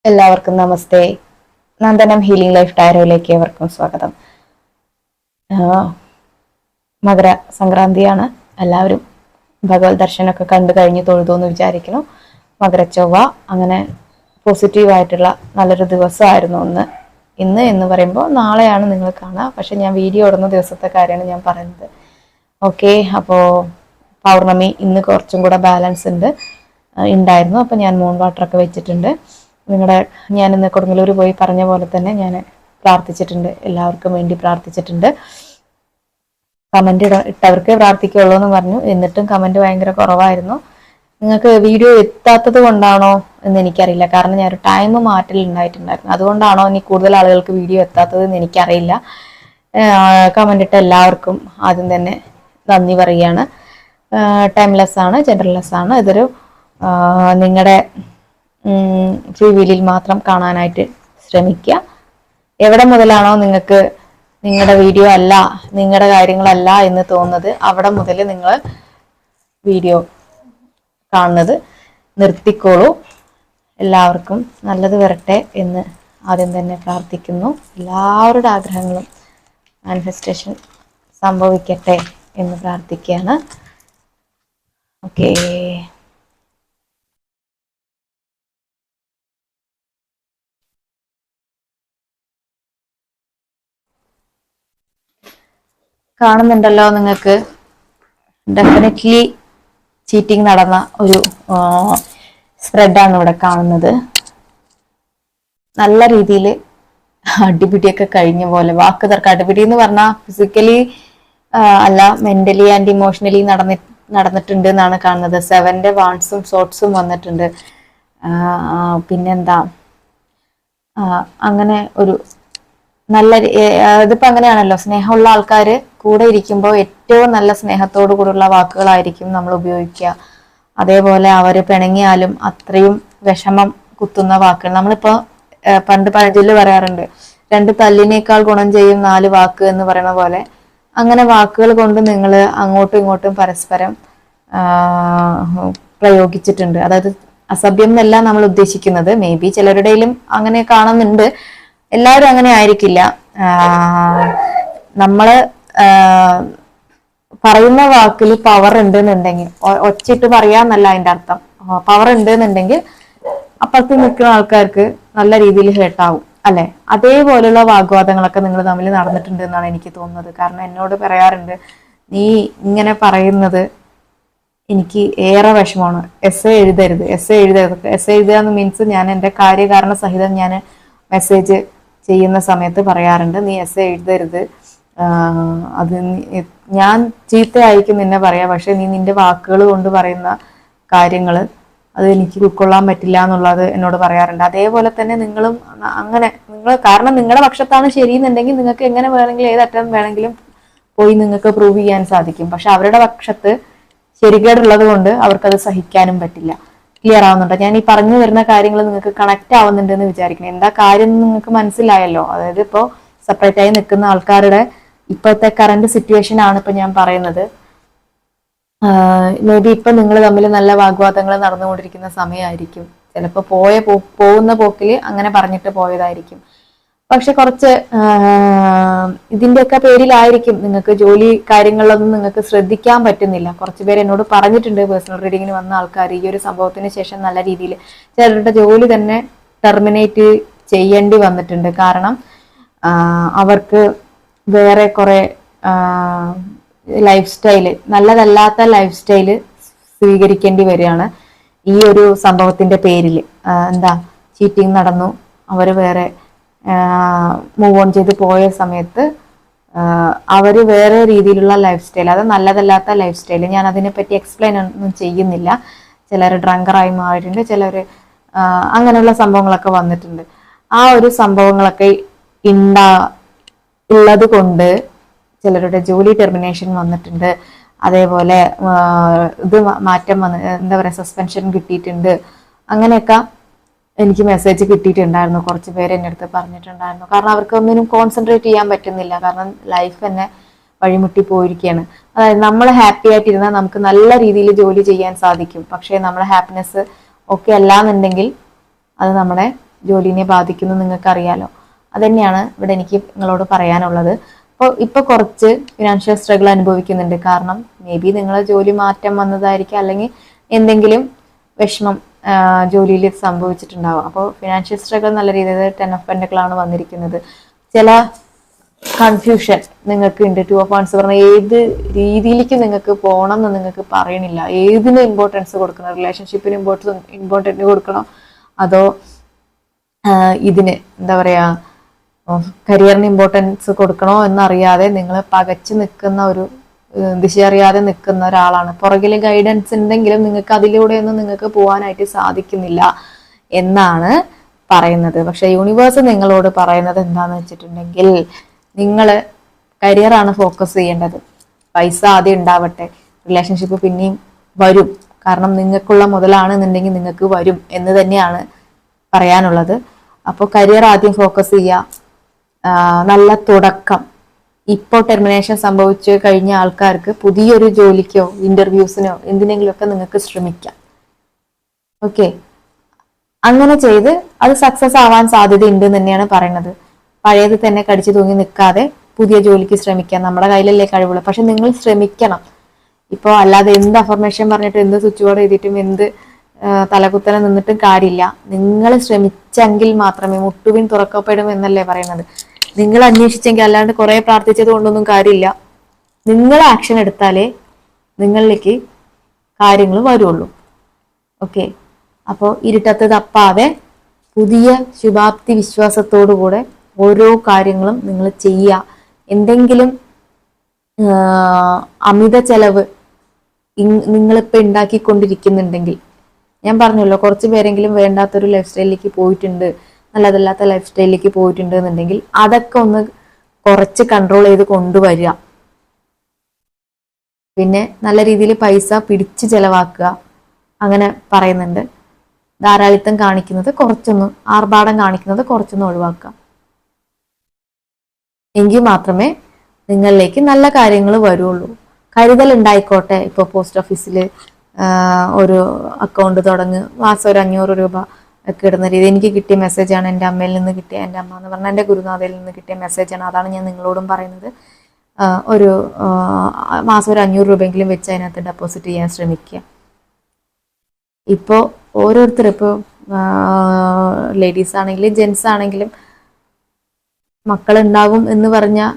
എല്ലാവർക്കും നമസ്തേ. Nandanam healing life ഡയറിയിലേക്ക് ഏവർക്കും സ്വാഗതം. മകര സംക്രാന്തിയാണ്. എല്ലാവരും ഭഗവത് ദർശനമൊക്കെ കണ്ടു കഴിഞ്ഞ് തൊഴുതു എന്ന് വിചാരിക്കുന്നു. മകരച്ചൊവ്വ അങ്ങനെ പോസിറ്റീവായിട്ടുള്ള നല്ലൊരു ദിവസമായിരുന്നു ഇന്ന് എന്ന് പറയുമ്പോൾ നാളെയാണ് നിങ്ങൾ കാണുക. പക്ഷെ ഞാൻ വീഡിയോ ഇടുന്ന ദിവസത്തെ കാര്യമാണ് ഞാൻ പറയുന്നത്. ഓക്കെ, അപ്പോൾ പൗർണമി ഇന്ന് കുറച്ചും കൂടെ ബാലൻസ് ഉണ്ടായിരുന്നു. അപ്പോൾ ഞാൻ മൂൺ വാട്ടറൊക്കെ വെച്ചിട്ടുണ്ട്. ഞാൻ ഇന്ന് കൊടുങ്ങല്ലൂർ പോയി പറഞ്ഞ പോലെ തന്നെ ഞാൻ പ്രാർത്ഥിച്ചിട്ടുണ്ട്, എല്ലാവർക്കും വേണ്ടി പ്രാർത്ഥിച്ചിട്ടുണ്ട്. കമന്റ് ഇട്ടവർക്ക് പ്രാർത്ഥിക്കുള്ളൂ എന്ന് പറഞ്ഞു. എന്നിട്ടും കമന്റ് ഭയങ്കര കുറവായിരുന്നു. നിങ്ങൾക്ക് വീഡിയോ എത്താത്തത് കൊണ്ടാണോ എന്ന് എനിക്കറിയില്ല. കാരണം ഞാൻ ഒരു ടൈം മാറ്റൽ ഉണ്ടായിട്ടുണ്ടായിരുന്നു. അതുകൊണ്ടാണോ ഇനി കൂടുതൽ ആളുകൾക്ക് വീഡിയോ എത്താത്തത് എന്ന് എനിക്കറിയില്ല. കമന്റ് ഇട്ട എല്ലാവർക്കും ആദ്യം തന്നെ നന്ദി പറയുകയാണ്. ടൈംലെസ് ആണ്, ജെൻഡർലെസ് ആണ്. ഇതൊരു നിങ്ങളുടെ ഫ്രീ വീലിൽ മാത്രം കാണാനായിട്ട് ശ്രമിക്കുക. എവിടെ മുതലാണോ നിങ്ങൾക്ക് നിങ്ങളുടെ വീഡിയോ അല്ല, നിങ്ങളുടെ കാര്യങ്ങളല്ല എന്ന് തോന്നുന്നത്, അവിടെ മുതൽ നിങ്ങൾ വീഡിയോ കാണുന്നത് നിർത്തിക്കോളൂ. എല്ലാവർക്കും നല്ലത് വരട്ടെ എന്ന് ആദ്യം തന്നെ പ്രാർത്ഥിക്കുന്നു. എല്ലാവരുടെ ആഗ്രഹങ്ങളും മാനിഫെസ്റ്റേഷൻ സംഭവിക്കട്ടെ എന്ന് പ്രാർത്ഥിക്കുകയാണ്. ഓക്കേ, കാണുന്നുണ്ടല്ലോ നിങ്ങൾക്ക്. ഡെഫിനറ്റ്ലി ചീറ്റിംഗ് നടന്ന ഒരു സ്പ്രെഡാണ് ഇവിടെ കാണുന്നത്. നല്ല രീതിയിൽ അടിപിടിയൊക്കെ കഴിഞ്ഞ പോലെ, വാക്ക് തർക്കം. അടിപിടി എന്ന് പറഞ്ഞാൽ ഫിസിക്കലി അല്ല, മെന്റലി ആൻഡ് ഇമോഷണലി നടന്നിട്ടുണ്ട് എന്നാണ് കാണുന്നത്. 7 വാൺസും ഷോട്ട്സും വന്നിട്ടുണ്ട്. പിന്നെന്താ, അങ്ങനെ ഒരു നല്ല ഇതിപ്പോ അങ്ങനെയാണല്ലോ, സ്നേഹമുള്ള ആൾക്കാര് കൂടെ ഇരിക്കുമ്പോൾ ഏറ്റവും നല്ല സ്നേഹത്തോടു കൂടിയുള്ള വാക്കുകളായിരിക്കും നമ്മൾ ഉപയോഗിക്കുക. അതേപോലെ അവര് പിണങ്ങിയാലും അത്രയും വിഷമം കുത്തുന്ന വാക്കുകൾ. നമ്മളിപ്പോ പണ്ട് പഴഞ്ചൊല്ല് പറയാറുണ്ട്, 2 തല്ലിനേക്കാൾ ഗുണം ചെയ്യും 4 വാക്ക് എന്ന് പറയുന്ന പോലെ. അങ്ങനെ വാക്കുകൾ കൊണ്ട് നിങ്ങൾ അങ്ങോട്ടും ഇങ്ങോട്ടും പരസ്പരം പ്രയോഗിച്ചിട്ടുണ്ട്. അതായത് അസഭ്യം എന്നല്ല നമ്മൾ ഉദ്ദേശിക്കുന്നത്. മേ ബി ചിലരുടെയിലും അങ്ങനെ കാണുന്നുണ്ട്, എല്ലാവരും അങ്ങനെ ആയിരിക്കില്ല. നമ്മള് പറയുന്ന വാക്കിൽ പവർ ഉണ്ട് എന്നുണ്ടെങ്കിൽ, ഒച്ചിട്ട് പറയാന്നല്ല അതിന്റെ അർത്ഥം, പവർ ഉണ്ട് എന്നുണ്ടെങ്കിൽ അപ്പുറത്ത് നിൽക്കുന്ന ആൾക്കാർക്ക് നല്ല രീതിയിൽ ഹേർട്ടാവും അല്ലെ. അതേപോലെയുള്ള വാഗ്വാദങ്ങളൊക്കെ നിങ്ങൾ തമ്മിൽ നടന്നിട്ടുണ്ട് എന്നാണ് എനിക്ക് തോന്നുന്നത്. കാരണം എന്നോട് പറയാറുണ്ട്, നീ ഇങ്ങനെ പറയുന്നത് എനിക്ക് ഏറെ വിഷമമാണ്, എസ് എഴുതരുത്. എസ് എഴുതുക എന്ന് മീൻസ് ഞാൻ എൻ്റെ കാര്യകാരണ സഹിതം ഞാൻ മെസ്സേജ് ചെയ്യുന്ന സമയത്ത് പറയാറുണ്ട്, നീ എസ് എഴുതരുത്, അത് ഞാൻ ചീത്തയായിരിക്കും നിന്നെ പറയാം, പക്ഷെ നീ നിന്റെ വാക്കുകൾ കൊണ്ട് പറയുന്ന കാര്യങ്ങൾ അത് എനിക്ക് ഉൾക്കൊള്ളാൻ പറ്റില്ല എന്നുള്ളത് എന്നോട് പറയാറുണ്ട്. അതേപോലെ തന്നെ നിങ്ങളും അങ്ങനെ, കാരണം നിങ്ങളുടെ പക്ഷത്താണ് ശരിയെന്നുണ്ടെങ്കിൽ നിങ്ങൾക്ക് എങ്ങനെ വേണമെങ്കിലും ഏതറ്റം വേണമെങ്കിലും പോയി നിങ്ങൾക്ക് പ്രൂവ് ചെയ്യാൻ സാധിക്കും. പക്ഷെ അവരുടെ പക്ഷത്ത് ശരികേടുള്ളത് കൊണ്ട് അവർക്കത് സഹിക്കാനും പറ്റില്ല. ക്ലിയർ ആവുന്നുണ്ടോ? ഞാൻ ഈ പറഞ്ഞു വരുന്ന കാര്യങ്ങൾ നിങ്ങൾക്ക് കണക്ട് ആവുന്നുണ്ട് എന്ന് വിചാരിക്കണം. എന്താ കാര്യം നിങ്ങൾക്ക് മനസ്സിലായല്ലോ. അതായത് ഇപ്പോൾ സെപ്പറേറ്റ് ആയി നിൽക്കുന്ന ആൾക്കാരുടെ ഇപ്പോഴത്തെ കറന്റ് സിറ്റുവേഷൻ ആണ് ഇപ്പൊ ഞാൻ പറയുന്നത്. മേ ബി ഇപ്പൊ നിങ്ങൾ തമ്മിൽ നല്ല വാഗ്വാദങ്ങൾ നടന്നുകൊണ്ടിരിക്കുന്ന സമയമായിരിക്കും. ചിലപ്പോൾ പോകുന്ന പോക്കിൽ അങ്ങനെ പറഞ്ഞിട്ട് പോയതായിരിക്കും. പക്ഷെ കുറച്ച് ഇതിന്റെയൊക്കെ പേരിലായിരിക്കും നിങ്ങൾക്ക് ജോലി കാര്യങ്ങളിലൊന്നും നിങ്ങൾക്ക് ശ്രദ്ധിക്കാൻ പറ്റുന്നില്ല. കുറച്ച് പേര് എന്നോട് പറഞ്ഞിട്ടുണ്ട്, പേഴ്സണൽ റീഡിങ്ങിന് വന്ന ആൾക്കാർ, ഈ ഒരു സംഭവത്തിന് ശേഷം നല്ല രീതിയിൽ ചിലരുടെ ജോലി തന്നെ ടെർമിനേറ്റ് ചെയ്യേണ്ടി വന്നിട്ടുണ്ട്. കാരണം അവർക്ക് വേറെ കുറെ ലൈഫ് സ്റ്റൈല്, നല്ലതല്ലാത്ത ലൈഫ് സ്റ്റൈല് സ്വീകരിക്കേണ്ടി വരികയാണ് ഈ ഒരു സംഭവത്തിന്റെ പേരിൽ. എന്താ, ചീറ്റിംഗ് നടന്നു, അവര് വേറെ മൂവ് ഓൺ ചെയ്ത് പോയ സമയത്ത് അവര് വേറെ രീതിയിലുള്ള ലൈഫ് സ്റ്റൈൽ, അത് നല്ലതല്ലാത്ത ലൈഫ് സ്റ്റൈൽ. ഞാൻ അതിനെപ്പറ്റി എക്സ്പ്ലെയിൻ ഒന്നും ചെയ്യുന്നില്ല. ചിലർ ഡ്രങ്കറായി മാറിയിട്ടുണ്ട്, ചിലർ അങ്ങനെയുള്ള സംഭവങ്ങളൊക്കെ വന്നിട്ടുണ്ട്. ആ ഒരു സംഭവങ്ങളൊക്കെ ഉള്ളത് കൊണ്ട് ചിലരുടെ ജോലി ടെർമിനേഷൻ വന്നിട്ടുണ്ട്. അതേപോലെ ഇത് മാറ്റം എന്താ പറയുക, സസ്പെൻഷൻ കിട്ടിയിട്ടുണ്ട്. അങ്ങനെയൊക്കെ എനിക്ക് മെസ്സേജ് കിട്ടിയിട്ടുണ്ടായിരുന്നു. കുറച്ച് പേര് എൻ്റെ അടുത്ത് പറഞ്ഞിട്ടുണ്ടായിരുന്നു. കാരണം അവർക്ക് ഒന്നിനും കോൺസെൻട്രേറ്റ് ചെയ്യാൻ പറ്റുന്നില്ല. കാരണം ലൈഫ് തന്നെ വഴിമുട്ടി പോയിരിക്കുകയാണ്. അതായത് നമ്മൾ ഹാപ്പി ആയിട്ടിരുന്നാൽ നമുക്ക് നല്ല രീതിയിൽ ജോലി ചെയ്യാൻ സാധിക്കും. പക്ഷേ നമ്മുടെ ഹാപ്പിനെസ് ഒക്കെ അല്ല എന്നുണ്ടെങ്കിൽ അത് നമ്മളെ ജോലിനെ ബാധിക്കുന്നു നിങ്ങൾക്ക് അറിയാലോ. അതന്നെയാണ് ഇവിടെ എനിക്ക് നിങ്ങളോട് പറയാനുള്ളത്. അപ്പോൾ ഇപ്പൊ കുറച്ച് ഫിനാൻഷ്യൽ സ്ട്രഗിൾ അനുഭവിക്കുന്നുണ്ട്. കാരണം മേ ബി നിങ്ങളെ ജോലി മാറ്റം വന്നതായിരിക്കും, അല്ലെങ്കിൽ എന്തെങ്കിലും വിഷമം ജോലിയിൽ സംഭവിച്ചിട്ടുണ്ടാവും. അപ്പോൾ ഫിനാൻഷ്യൽ സ്ട്രഗിൾ നല്ല രീതിയിൽ 10 ഓഫ് പെന്റക്കിളാണ് വന്നിരിക്കുന്നത്. ചില കൺഫ്യൂഷൻ നിങ്ങൾക്ക് ഉണ്ട്. 2 ഓഫ് വാണ്ട്സ് പറഞ്ഞാൽ ഏത് രീതിയിലേക്ക് നിങ്ങൾക്ക് പോകണം എന്ന് നിങ്ങൾക്ക് പറയണില്ല. ഏതിന് ഇമ്പോർട്ടൻസ് കൊടുക്കണം? റിലേഷൻഷിപ്പിന് ഇമ്പോർട്ടൻസ് കൊടുക്കണോ, അതോ ഇതിന് എന്താ പറയാ കരിയറിന് ഇമ്പോർട്ടൻസ് കൊടുക്കണോ എന്നറിയാതെ നിങ്ങൾ പകച്ചു നിൽക്കുന്ന ഒരു ദിശ അറിയാതെ നിൽക്കുന്ന ഒരാളാണ്. പുറകിൽ ഗൈഡൻസ് ഉണ്ടെങ്കിലും നിങ്ങൾക്ക് അതിലൂടെയൊന്നും നിങ്ങൾക്ക് പോകാനായിട്ട് സാധിക്കുന്നില്ല എന്നാണ് പറയുന്നത്. പക്ഷെ യൂണിവേഴ്സ് നിങ്ങളോട് പറയുന്നത് എന്താന്ന് വെച്ചിട്ടുണ്ടെങ്കിൽ, നിങ്ങൾ കരിയറാണ് ഫോക്കസ് ചെയ്യേണ്ടത്. പൈസ ആദ്യം ഉണ്ടാവട്ടെ, റിലേഷൻഷിപ്പ് പിന്നെയും വരും. കാരണം നിങ്ങൾക്കുള്ള മുതലാണെന്നുണ്ടെങ്കിൽ നിങ്ങൾക്ക് വരും എന്ന് തന്നെയാണ് പറയാനുള്ളത്. അപ്പോൾ കരിയർ ആദ്യം ഫോക്കസ് ചെയ്യുക. നല്ല തുടക്കം. ഇപ്പോൾ ടെർമിനേഷൻ സംഭവിച്ചു കഴിഞ്ഞ ആൾക്കാർക്ക് പുതിയൊരു ജോലിക്കോ ഇന്റർവ്യൂസിനോ എന്തിനെങ്കിലുമൊക്കെ നിങ്ങൾക്ക് ശ്രമിക്കാം. ഓക്കെ, അങ്ങനെ ചെയ്ത് അത് സക്സസ് ആവാൻ സാധ്യതയുണ്ട് തന്നെയാണ് പറയുന്നത്. പഴയത് തന്നെ കടിച്ചു തൂങ്ങി നിൽക്കാതെ പുതിയ ജോലിക്ക് ശ്രമിക്കാം. നമ്മുടെ കയ്യിലല്ലേ കഴിവുള്ളൂ, പക്ഷെ നിങ്ങൾ ശ്രമിക്കണം. ഇപ്പോൾ അല്ലാതെ എന്ത് അഫർമേഷൻ പറഞ്ഞിട്ടും എന്ത് സ്വിച്ച് ബോർഡ് ചെയ്തിട്ടും എന്ത് തലകുത്തനെ നിന്നിട്ടും കാര്യമില്ല. നിങ്ങൾ ശ്രമിച്ചെങ്കിൽ മാത്രമേ മുട്ടുവിൻ തുറക്കപ്പെടും എന്നല്ലേ പറയുന്നത്. നിങ്ങൾ അന്വേഷിച്ചെങ്കിൽ, അല്ലാണ്ട് കുറെ പ്രാർത്ഥിച്ചത് കൊണ്ടൊന്നും കാര്യമില്ല. നിങ്ങൾ ആക്ഷൻ എടുത്താലേ നിങ്ങളിലേക്ക് കാര്യങ്ങൾ വരുള്ളൂ. ഓക്കെ, അപ്പോൾ ഇരുട്ടത്ത് തപ്പാതെ പുതിയ ശുഭാപ്തി വിശ്വാസത്തോടുകൂടെ ഓരോ കാര്യങ്ങളും നിങ്ങൾ ചെയ്യുക. എന്തെങ്കിലും അമിത ചെലവ് നിങ്ങളിപ്പോൾ ഉണ്ടാക്കിക്കൊണ്ടിരിക്കുന്നുണ്ടെങ്കിൽ, ഞാൻ പറഞ്ഞല്ലോ കുറച്ച് പേരെങ്കിലും വേണ്ടാത്തൊരു ലൈഫ് സ്റ്റൈലിലേക്ക് പോയിട്ടുണ്ട്, നല്ലതല്ലാത്ത ലൈഫ് സ്റ്റൈലിലേക്ക് പോയിട്ടുണ്ട് എന്നുണ്ടെങ്കിൽ അതൊക്കെ ഒന്ന് കുറച്ച് കൺട്രോൾ ചെയ്ത് കൊണ്ടുവരിക. പിന്നെ നല്ല രീതിയിൽ പൈസ പിടിച്ച് ചെലവാക്കുക. അങ്ങനെ പറയുന്നുണ്ട്. ധാരാളിത്തം കാണിക്കുന്നത് കുറച്ചൊന്ന്, ആർഭാടം കാണിക്കുന്നത് കുറച്ചൊന്ന് ഒഴിവാക്കുക. എങ്കിൽ മാത്രമേ നിങ്ങളിലേക്ക് നല്ല കാര്യങ്ങൾ വരുള്ളൂ. കരുതൽ ഉണ്ടായിക്കോട്ടെ. ഇപ്പോൾ പോസ്റ്റ് ഓഫീസിൽ ഒരു അക്കൗണ്ട് തുടങ്ങി മാസം ഒരു 500 രൂപ ഒക്കെ ഇടുന്ന രീതി. എനിക്ക് കിട്ടിയ മെസ്സേജാണ്, എൻ്റെ അമ്മയിൽ നിന്ന് കിട്ടിയ, എൻ്റെ അമ്മ എന്ന് പറഞ്ഞാൽ എൻ്റെ ഗുരുനാഥയിൽ നിന്ന് കിട്ടിയ മെസ്സേജാണ്. അതാണ് ഞാൻ നിങ്ങളോടും പറയുന്നത്. ഒരു മാസം ഒരു 500 രൂപയെങ്കിലും വെച്ച് അതിനകത്ത് ഡെപ്പോസിറ്റ് ചെയ്യാൻ ശ്രമിക്കുക. ഇപ്പോൾ ഓരോരുത്തർ, ഇപ്പോൾ ലേഡീസ് ആണെങ്കിലും ജെൻസ് ആണെങ്കിലും മക്കളുണ്ടാകും എന്ന് പറഞ്ഞാൽ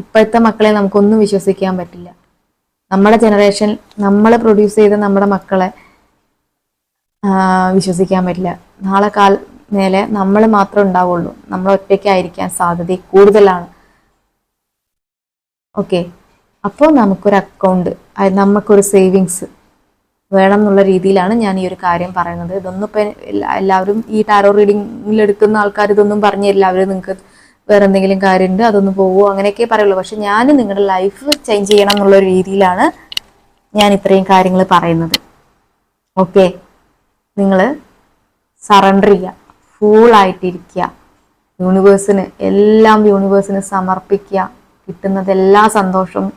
ഇപ്പോഴത്തെ മക്കളെ നമുക്കൊന്നും വിശ്വസിക്കാൻ പറ്റില്ല. നമ്മുടെ ജനറേഷൻ, നമ്മൾ പ്രൊഡ്യൂസ് ചെയ്ത നമ്മുടെ മക്കളെ വിശ്വസിക്കാൻ പറ്റില്ല. നാളെ മേലെ നമ്മൾ മാത്രമേ ഉണ്ടാവുള്ളൂ. നമ്മൾ ഒറ്റയ്ക്കായിരിക്കാൻ സാധ്യത കൂടുതലാണ്. ഓക്കെ, അപ്പോൾ നമുക്കൊരു അക്കൗണ്ട്, നമുക്കൊരു സേവിങ്സ് വേണം എന്നുള്ള രീതിയിലാണ് ഞാൻ ഈ ഒരു കാര്യം പറയുന്നത്. ഇതൊന്നും ഇപ്പം എല്ലാവരും ഈ ടാരോ റീഡിങ്ങിൽ എടുക്കുന്ന ആൾക്കാർ ഇതൊന്നും പറഞ്ഞു തരില്ല. അവർ നിങ്ങൾക്ക് വേറെ എന്തെങ്കിലും കാര്യമുണ്ട് അതൊന്ന് പോവോ അങ്ങനെയൊക്കെ പറയുള്ളൂ. പക്ഷെ ഞാൻ നിങ്ങളുടെ ലൈഫ് ചേഞ്ച് ചെയ്യണം എന്നുള്ള രീതിയിലാണ് ഞാൻ ഇത്രയും കാര്യങ്ങൾ പറയുന്നത്. ഓക്കെ, നിങ്ങൾ സറണ്ടർ ചെയ്യുക, ഫുള്ളായിട്ടിരിക്കുക, യൂണിവേഴ്സിന് എല്ലാം യൂണിവേഴ്സിന് സമർപ്പിക്കുക. കിട്ടുന്നത് എല്ലാ സന്തോഷവും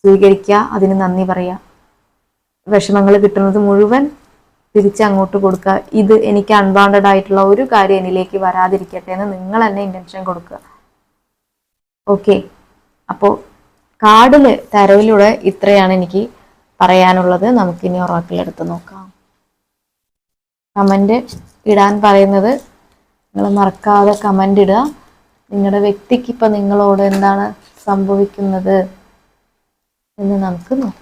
സ്വീകരിക്കുക, അതിന് നന്ദി പറയുക. വിഷമങ്ങൾ കിട്ടുന്നത് മുഴുവൻ തിരിച്ചങ്ങോട്ട് കൊടുക്കുക. ഇത് എനിക്ക് അൺവാണ്ടഡ് ആയിട്ടുള്ള ഒരു കാര്യം എന്നിലേക്ക് വരാതിരിക്കട്ടെ എന്ന് നിങ്ങൾ തന്നെ ഇന്റൻഷൻ കൊടുക്കുക. ഓക്കെ, അപ്പോൾ കാർഡില് തരവിലൂടെ ഇത്രയാണ് എനിക്ക് പറയാനുള്ളത്. നമുക്കിനി ഒറാക്കിലെടുത്ത് നോക്കാം. കമന്റ് ഇടാൻ പറയുന്നത് നിങ്ങൾ മറക്കാതെ കമന്റ് ഇടുക. നിങ്ങളുടെ വ്യക്തിക്ക് ഇപ്പൊ നിങ്ങളോട് എന്താണ് സംഭവിക്കുന്നത് എന്ന് നമുക്ക് നോക്കാം.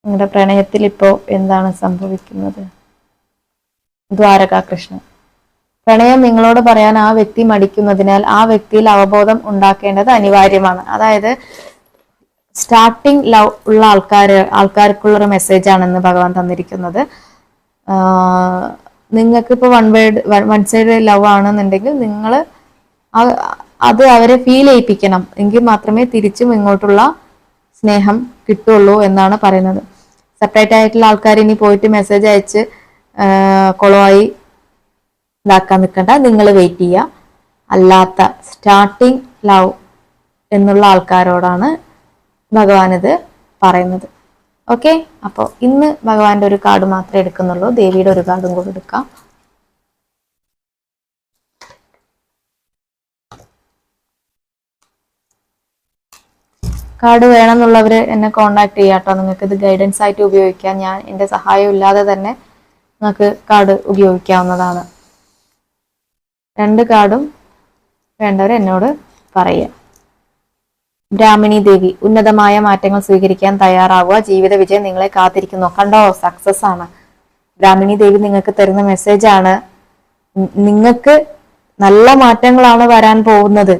നിങ്ങളുടെ പ്രണയത്തിൽ ഇപ്പോ എന്താണ് സംഭവിക്കുന്നത്? ദ്വാരകാകൃഷ്ണൻ. പ്രണയം നിങ്ങളോട് പറയാൻ ആ വ്യക്തി മടിക്കുന്നതിനാൽ ആ വ്യക്തിയിൽ അവബോധം ഉണ്ടാക്കേണ്ടത് അനിവാര്യമാണ്. അതായത് സ്റ്റാർട്ടിങ് ലവ് ഉള്ള ആൾക്കാർക്കുള്ളൊരു മെസ്സേജ് ആണെന്ന് ഭഗവാൻ തന്നിരിക്കുന്നത്. നിങ്ങൾക്ക് ഇപ്പോൾ വൺ സൈഡ് ലവ് ആണെന്നുണ്ടെങ്കിൽ നിങ്ങൾ അത് അവരെ ഫീൽ ചെയ്യിപ്പിക്കണം. എങ്കിൽ മാത്രമേ തിരിച്ചും ഇങ്ങോട്ടുള്ള സ്നേഹം കിട്ടുള്ളൂ എന്നാണ് പറയുന്നത്. സെപ്പറേറ്റ് ആയിട്ടുള്ള ആൾക്കാർ ഇനി പോയിട്ട് മെസ്സേജ് അയച്ച് കൊളമായി ഇതാക്കാൻ നിൽക്കണ്ട, നിങ്ങൾ വെയിറ്റ് ചെയ്യുക. അല്ലാത്ത സ്റ്റാർട്ടിങ് ലവ് എന്നുള്ള ആൾക്കാരോടാണ് ഭഗവാൻ ഇത് പറയുന്നത്. ഓക്കെ, അപ്പോൾ ഇന്ന് ഭഗവാന്റെ ഒരു കാർഡ് മാത്രമേ എടുക്കുന്നുള്ളൂ. ദേവിയുടെ ഒരു കാർഡും കൂടെ എടുക്കാം. കാർഡ് വേണമെന്നുള്ളവർ എന്നെ കോണ്ടാക്ട് ചെയ്യാട്ടോ. നിങ്ങൾക്ക് ഇത് ഗൈഡൻസ് ആയിട്ട് ഉപയോഗിക്കാം. ഞാൻ എൻ്റെ സഹായം ഇല്ലാതെ തന്നെ നിങ്ങൾക്ക് കാർഡ് ഉപയോഗിക്കാവുന്നതാണ്. 2 കാർഡും വേണ്ടവർ എന്നോട് പറയുക. ബ്രാഹ്മിണി ദേവി, ഉന്നതമായ മാറ്റങ്ങൾ സ്വീകരിക്കാൻ തയ്യാറാവുക, ജീവിത വിജയം നിങ്ങളെ കാത്തിരിക്കുന്നു. കണ്ടോ, സക്സസ് ആണ്. ബ്രാഹ്മിണി ദേവി നിങ്ങൾക്ക് തരുന്ന മെസ്സേജ് ആണ്, നിങ്ങൾക്ക് നല്ല മാറ്റങ്ങളാണ് വരാൻ പോകുന്നത്,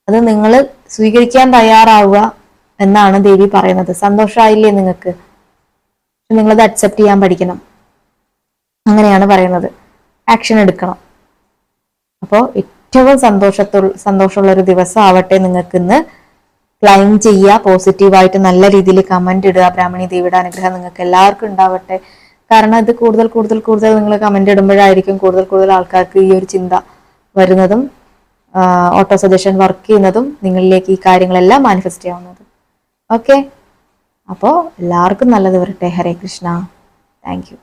അത് നിങ്ങൾ സ്വീകരിക്കാൻ തയ്യാറാവുക എന്നാണ് ദേവി പറയുന്നത്. സന്തോഷമായില്ലേ നിങ്ങൾക്ക്? നിങ്ങളത് അക്സെപ്റ്റ് ചെയ്യാൻ പഠിക്കണം, അങ്ങനെയാണ് പറയുന്നത്. ആക്ഷൻ എടുക്കണം. അപ്പോൾ ഏറ്റവും സന്തോഷമുള്ള ഒരു ദിവസം ആവട്ടെ നിങ്ങൾക്ക് ഇന്ന്. ക്ലൈം ചെയ്യുക, പോസിറ്റീവായിട്ട് നല്ല രീതിയിൽ കമന്റ് ഇടുക. ബ്രാഹ്മണി ദേവിയുടെ അനുഗ്രഹം നിങ്ങൾക്ക് എല്ലാവർക്കും ഉണ്ടാവട്ടെ. കാരണം ഇത് കൂടുതൽ നിങ്ങൾ കമന്റ് ഇടുമ്പോഴായിരിക്കും കൂടുതൽ ആൾക്കാർക്ക് ഈ ഒരു ചിന്ത വരുന്നതും ഓട്ടോ സജഷൻ വർക്ക് ചെയ്യുന്നതും നിങ്ങളിലേക്ക് ഈ കാര്യങ്ങളെല്ലാം മാനിഫെസ്റ്റ് ചെയ്യാവുന്നതും. ഓക്കെ, അപ്പോൾ എല്ലാവർക്കും നല്ലത് വരട്ടെ. ഹരേ കൃഷ്ണ. Thank U.